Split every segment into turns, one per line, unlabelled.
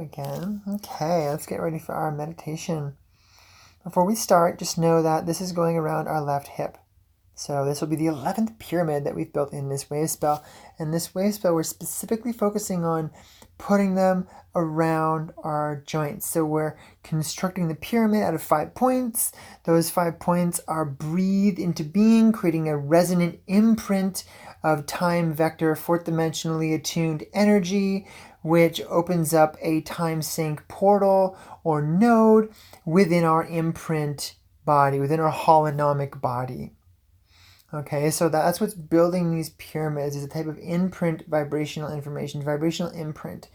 again. Okay, let's get ready for our meditation. Before we start, just know that this is going around our left hip. So this will be the 11th pyramid that we've built in this wave spell. And this wave spell, we're specifically focusing on putting them around our joints. So we're constructing the pyramid out of 5 points. Those 5 points are breathed into being, creating a resonant imprint of time vector, fourth dimensionally attuned energy, which opens up a time sync portal or node within our imprint body, within our holonomic body. Okay, so that's what's building these pyramids, is a type of imprint vibrational information, vibrational imprint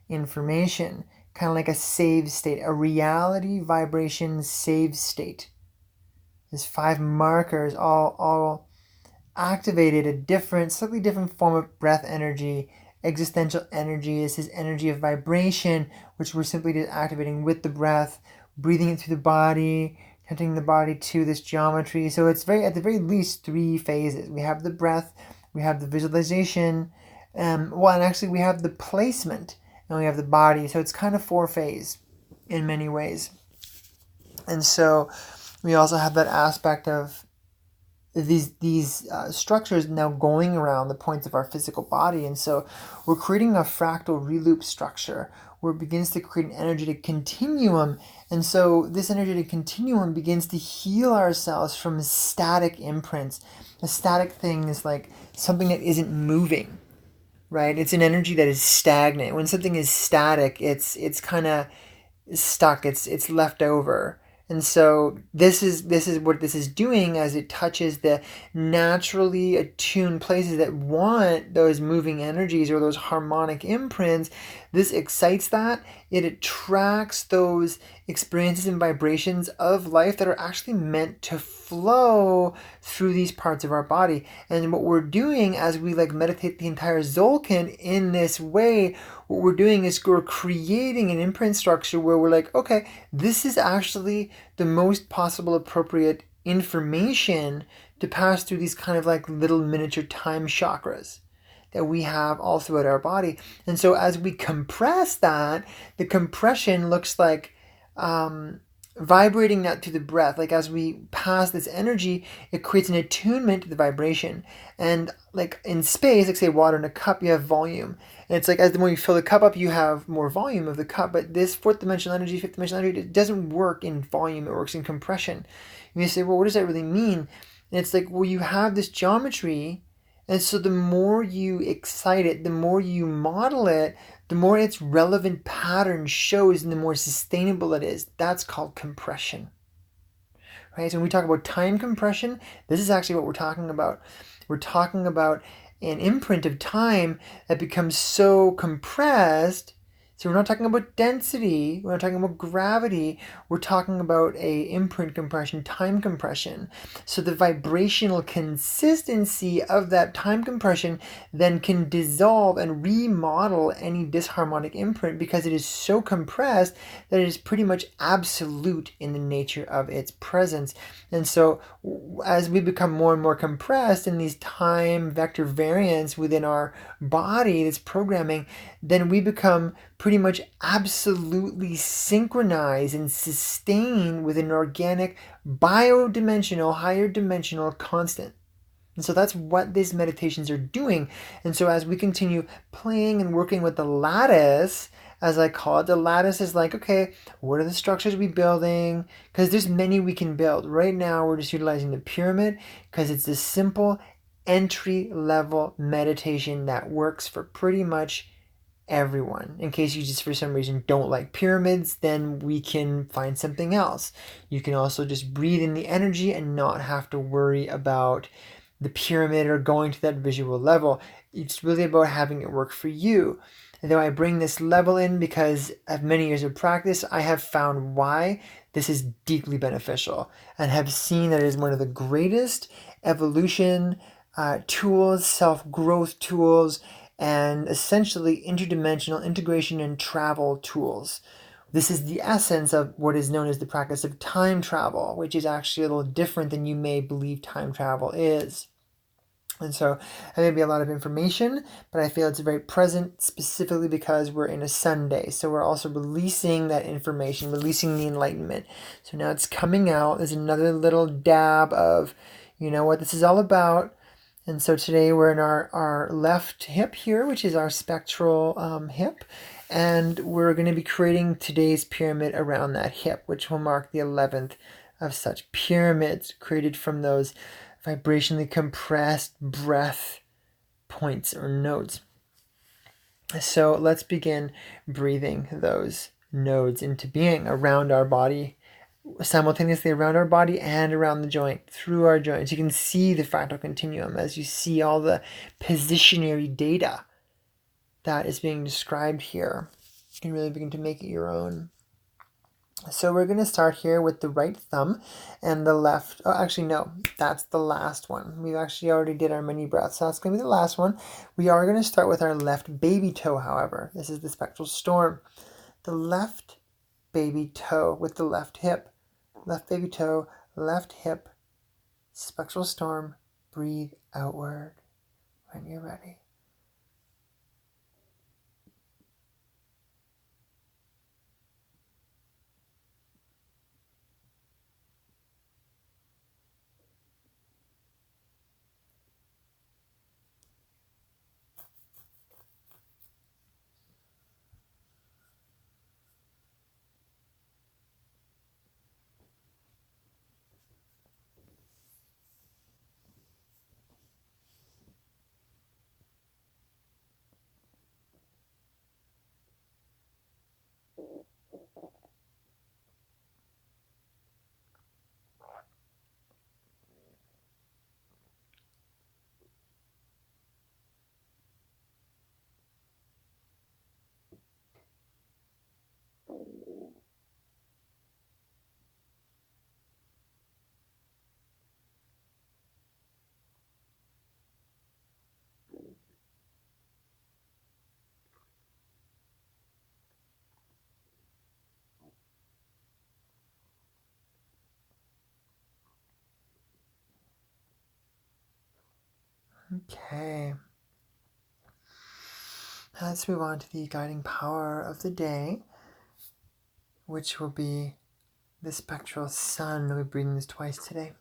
information, kind of like a save state, a reality vibration save state. There's 5 markers, all activated a different, slightly different form of breath energy. Existential energy is his energy of vibration, which we're simply just activating with the breath, breathing it through the body, connecting the body to this geometry. So it's at the very least 3 phases. We have the breath, we have the visualization, and actually we have the placement, and we have the body. So it's kind of 4 phase in many ways. And so we also have that aspect of these structures now going around the points of our physical body. And so we're creating a fractal reloop structure where it begins to create an energetic continuum. And so this energetic continuum begins to heal ourselves from static imprints. A static thing is like something that isn't moving, right? It's an energy that is stagnant. When something is static, it's kind of stuck, it's left over. And so this is what this is doing as it touches the naturally attuned places that want those moving energies or those harmonic imprints. This excites that. It attracts those experiences and vibrations of life that are actually meant to flow through these parts of our body. And what we're doing as we meditate the entire Zolkin in this way, what we're doing is we're creating an imprint structure where we're like, okay, this is actually the most possible appropriate information to pass through these kind of little miniature time chakras that we have all throughout our body. And so as we compress that, the compression looks like vibrating that through the breath. As we pass this energy, it creates an attunement to the vibration. And in space, say water in a cup, you have volume. And it's as the more you fill the cup up, you have more volume of the cup. But this fourth dimensional energy, fifth dimensional energy, it doesn't work in volume, it works in compression. You may say, well, what does that really mean? And it's you have this geometry, and so the more you excite it, the more you model it, the more its relevant pattern shows and the more sustainable it is. That's called compression. Right? So when we talk about time compression, this is actually what we're talking about. We're talking about an imprint of time that becomes so compressed. So we're not talking about density, we're not talking about gravity, we're talking about a imprint compression, time compression. So the vibrational consistency of that time compression then can dissolve and remodel any disharmonic imprint because it is so compressed that it is pretty much absolute in the nature of its presence. And so as we become more and more compressed in these time vector variants within our body, this programming, then we become pretty much absolutely synchronized and sustained with an organic, biodimensional, higher dimensional constant. And so that's what these meditations are doing. And so as we continue playing and working with the lattice, as I call it, the lattice is okay, what are the structures we building? Because there's many we can build. Right now, we're just utilizing the pyramid because it's a simple entry-level meditation that works for pretty much everyone. In case you just for some reason don't like pyramids, then we can find something else. You can also just breathe in the energy and not have to worry about the pyramid or going to that visual level. It's really about having it work for you. And though I bring this level in because of many years of practice, I have found why this is deeply beneficial and have seen that it is one of the greatest evolution tools, self-growth tools, and essentially interdimensional integration and travel tools. This is the essence of what is known as the practice of time travel, which is actually a little different than you may believe time travel is. And so that may be a lot of information, but I feel it's very present specifically because we're in a Sunday. So we're also releasing that information, releasing the enlightenment. So now it's coming out. There's another little dab of, you know what this is all about. And so today we're in our left hip here, which is our spectral hip. And we're going to be creating today's pyramid around that hip, which will mark the 11th of such pyramids created from those vibrationally compressed breath points or nodes. So let's begin breathing those nodes into being around our body, simultaneously around our body and around the joint, through our joints. You can see the fractal continuum as you see all the positionary data that is being described here. You can really begin to make it your own. So we're going to start here with the right thumb and the left. Oh, actually, no, that's the last one. We actually already did our mini breaths, so that's going to be the last one. We are going to start with our left baby toe, however. This is the spectral storm. The left baby toe with the left hip. Left baby toe, left hip, spectral storm. Breathe outward when you're ready. Okay. Now let's move on to the guiding power of the day, which will be the spectral sun. We'll be breathing this twice today.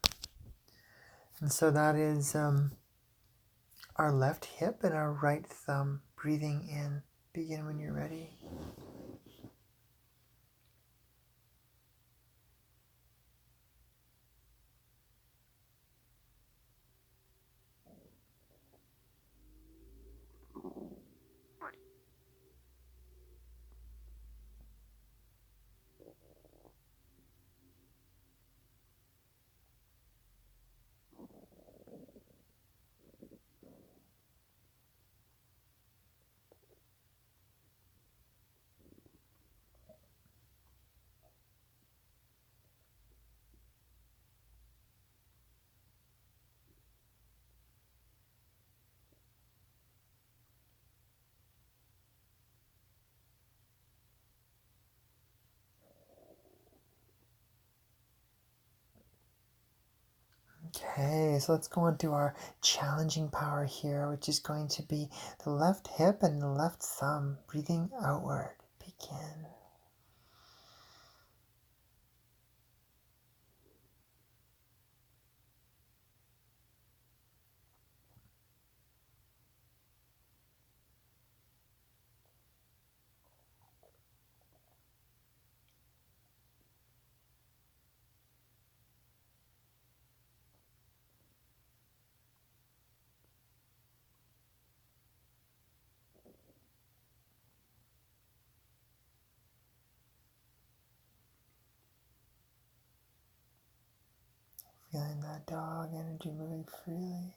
And so that is our left hip and our right thumb. Breathing in. Begin when you're ready. Okay, so let's go on to our challenging power here, which is going to be the left hip and the left thumb. Breathing outward. Begin. Feeling that dog energy moving freely.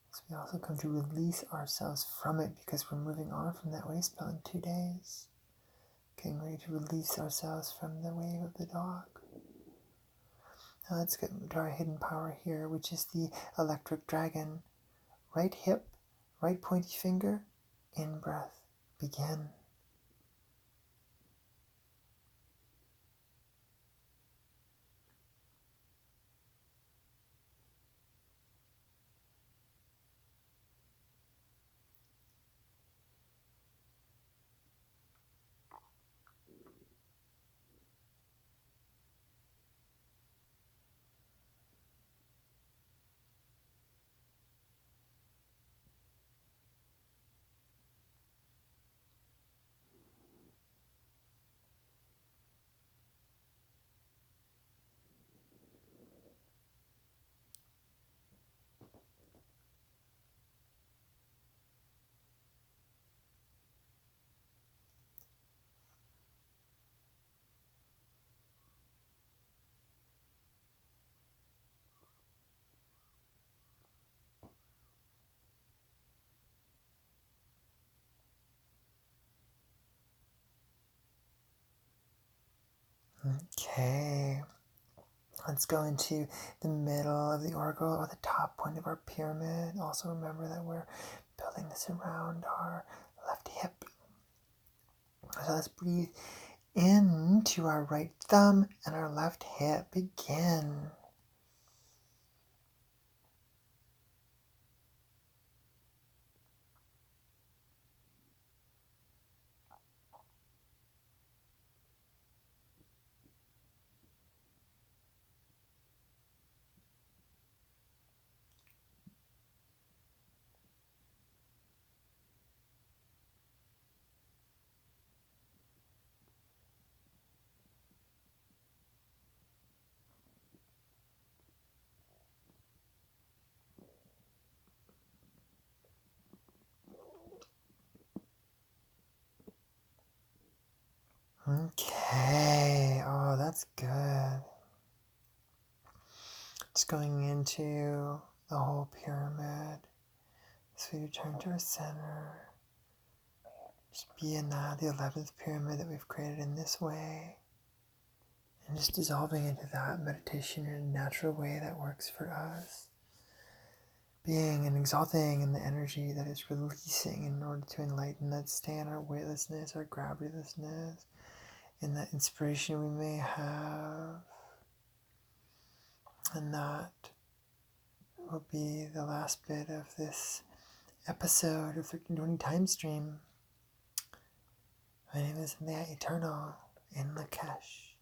So we also come to release ourselves from it because we're moving on from that waste bell in 2 days. Getting ready to release ourselves from the wave of the dog. Now let's get to our hidden power here, which is the electric dragon. Right hip, right pointy finger, in breath. Begin. Okay. Let's go into the middle of the oracle or the top point of our pyramid. Also remember that we're building this around our left hip. So let's breathe into our right thumb and our left hip. Begin. Okay. Oh, that's good. Just going into the whole pyramid. So we return to our center. Just be in that, the 11th pyramid that we've created in this way. And just dissolving into that meditation in a natural way that works for us. Being and exalting in the energy that is releasing in order to enlighten that stay in our weightlessness, our gravitylessness, and that inspiration we may have. And that will be the last bit of this episode of 1320 Time Stream. My name is the Eternal in Lakesh.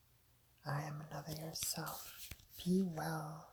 I am another yourself. Be well.